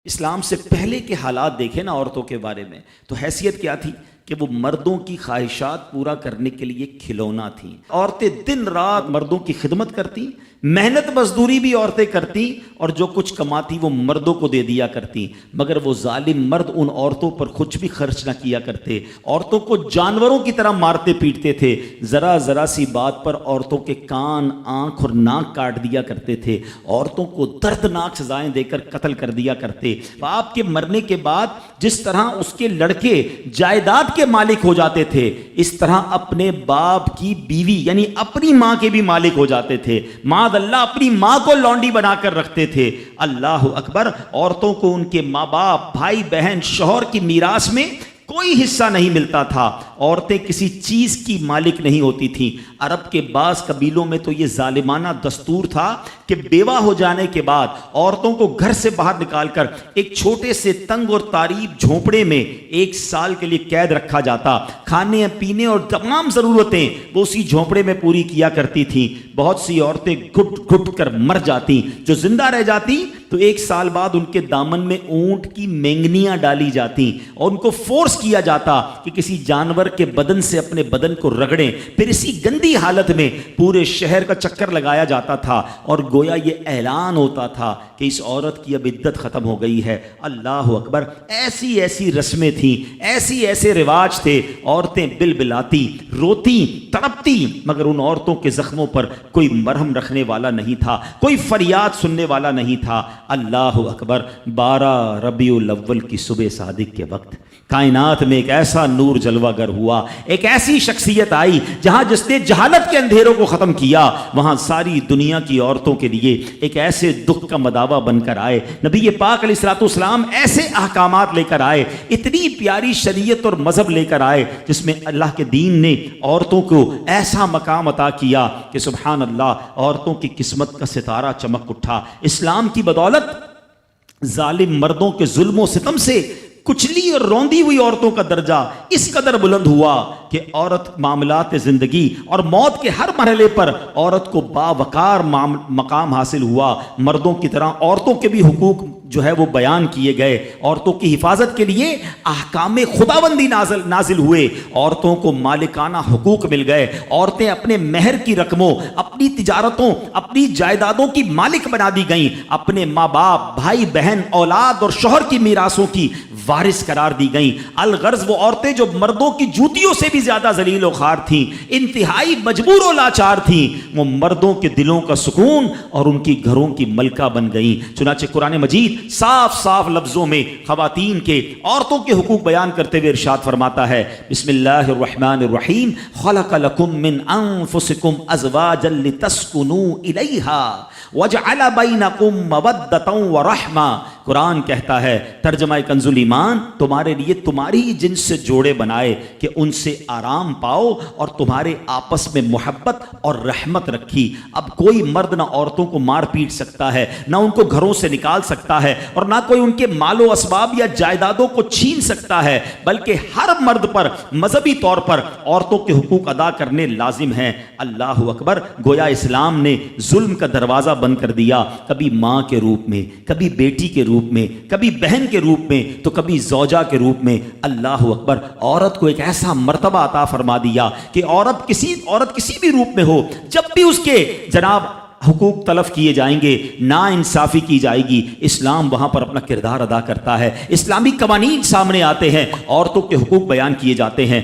اسلام سے پہلے کے حالات دیکھیں نا عورتوں کے بارے میں، تو حیثیت کیا تھی کہ وہ مردوں کی خواہشات پورا کرنے کے لیے کھلونا تھیں۔ عورتیں دن رات مردوں کی خدمت کرتی، محنت مزدوری بھی عورتیں کرتی، اور جو کچھ کماتی وہ مردوں کو دے دیا کرتی، مگر وہ ظالم مرد ان عورتوں پر کچھ بھی خرچ نہ کیا کرتے، عورتوں کو جانوروں کی طرح مارتے پیٹتے تھے، ذرا ذرا سی بات پر عورتوں کے کان، آنکھ اور ناک کاٹ دیا کرتے تھے، عورتوں کو دردناک سزائیں دے کر قتل کر دیا کرتے۔ باپ کے مرنے کے بعد جس طرح اس کے لڑکے جائیداد کے مالک ہو جاتے تھے، اس طرح اپنے باپ کی بیوی یعنی اپنی ماں کے بھی مالک ہو جاتے تھے۔ معاذ اللہ اپنی ماں کو لونڈی بنا کر رکھتے تھے۔ اللہ اکبر، عورتوں کو ان کے ماں باپ، بھائی بہن، شوہر کی میراث میں کوئی حصہ نہیں ملتا تھا، عورتیں کسی چیز کی مالک نہیں ہوتی تھیں۔ عرب کے بعض قبیلوں میں تو یہ ظالمانہ دستور تھا کہ بیوہ ہو جانے کے بعد عورتوں کو گھر سے باہر نکال کر ایک چھوٹے سے تنگ اور تاریب جھونپڑے میں 1 سال کے لیے قید رکھا جاتا، کھانے پینے اور تمام ضرورتیں وہ اسی جھونپڑے میں پوری کیا کرتی تھیں۔ بہت سی عورتیں گھٹ گھٹ کر مر جاتی، جو زندہ رہ جاتی تو 1 سال بعد ان کے دامن میں اونٹ کی مینگنیاں ڈالی جاتی اور ان کو فورس کیا جاتا کہ کسی جانور کے بدن سے اپنے بدن کو رگڑیں، پھر اسی گندی حالت میں پورے شہر کا چکر لگایا جاتا تھا اور گویا یہ اعلان ہوتا تھا کہ اس عورت کی اب عدت ختم ہو گئی ہے۔ اللہ اکبر، ایسی ایسی رسمیں تھیں، ایسے رواج تھے، عورتیں بلبلاتی، روتی، تڑپتی، مگر ان عورتوں کے زخموں پر کوئی مرہم رکھنے والا نہیں تھا، کوئی فریاد سننے والا نہیں تھا۔ اللہ اکبر، 12 ربیع الاول کی صبح صادق کے وقت کائنات میں ایک ایسا نور جلوہ گر ہوا، ایک ایسی شخصیت آئی جہاں جس نے جہالت کے اندھیروں کو ختم کیا، وہاں ساری دنیا کی عورتوں کے لیے ایک ایسے دکھ کا مداوا بن کر آئے۔ نبی پاک علیہ الصلوۃ والسلام ایسے احکامات لے کر آئے، اتنی پیاری شریعت اور مذہب لے کر آئے جس میں اللہ کے دین نے عورتوں کو ایسا مقام عطا کیا کہ سبحان اللہ، عورتوں کی قسمت کا ستارہ چمک اٹھا۔ اسلام کی بدولت ظالم مردوں کے ظلم و ستم سے کچلی اور روندی ہوئی عورتوں کا درجہ اس قدر بلند ہوا کہ عورت معاملات زندگی اور موت کے ہر مرحلے پر عورت کو باوقار مقام حاصل ہوا۔ مردوں کی طرح عورتوں کے بھی حقوق جو ہے وہ بیان کیے گئے، عورتوں کی حفاظت کے لیے احکام خداوندی نازل ہوئے، عورتوں کو مالکانہ حقوق مل گئے، عورتیں اپنے مہر کی رقموں، اپنی تجارتوں، اپنی جائیدادوں کی مالک بنا دی گئیں، اپنے ماں باپ، بھائی بہن، اولاد اور شوہر کی میراثوں کی وارث قرار دی گئیں۔ الغرض وہ عورتیں جو مردوں کی جوتیوں سے بھی زیادہ ذلیل و خوار تھیں، انتہائی مجبور و لاچار تھیں، وہ مردوں کے دلوں کا سکون اور ان کی گھروں کی ملکہ بن گئیں۔ چنانچہ قرآن مجید صاف صاف لفظوں میں خواتین کے، عورتوں کے حقوق بیان کرتے ہوئے ارشاد فرماتا ہے، بسم اللہ الرحمن الرحیم، خلق لکم من انفسکم ازواجا لتسکنوا الیہا وجعل بینکم مودۃ ورحمہ۔ قرآن کہتا ہے، ترجمہ کنز الایمان، تمہارے لیے تمہاری ہی جنس سے جوڑے بنائے کہ ان سے آرام پاؤ اور تمہارے آپس میں محبت اور رحمت رکھی۔ اب کوئی مرد نہ عورتوں کو مار پیٹ سکتا ہے، نہ ان کو گھروں سے نکال سکتا ہے، اور نہ کوئی ان کے مال و اسباب یا جائیدادوں کو چھین سکتا ہے، بلکہ ہر مرد پر مذہبی طور پر عورتوں کے حقوق ادا کرنے لازم ہیں۔ اللہ اکبر، گویا اسلام نے ظلم کا دروازہ بند کر دیا، کبھی ماں کے روپ میں، کبھی بیٹی کے روپ میں، کبھی بہن کے روپ میں، تو کبھی زوجہ کے روپ میں۔ اللہ اکبر، عورت کو ایک ایسا مرتبہ عطا فرما دیا کہ عورت کسی بھی روپ میں ہو، جب بھی اس کے جناب حقوق تلف کیے جائیں گے، نا انصافی کی جائے گی، اسلام وہاں پر اپنا کردار ادا کرتا ہے، اسلامی قوانین سامنے آتے ہیں، عورتوں کے حقوق بیان کیے جاتے ہیں۔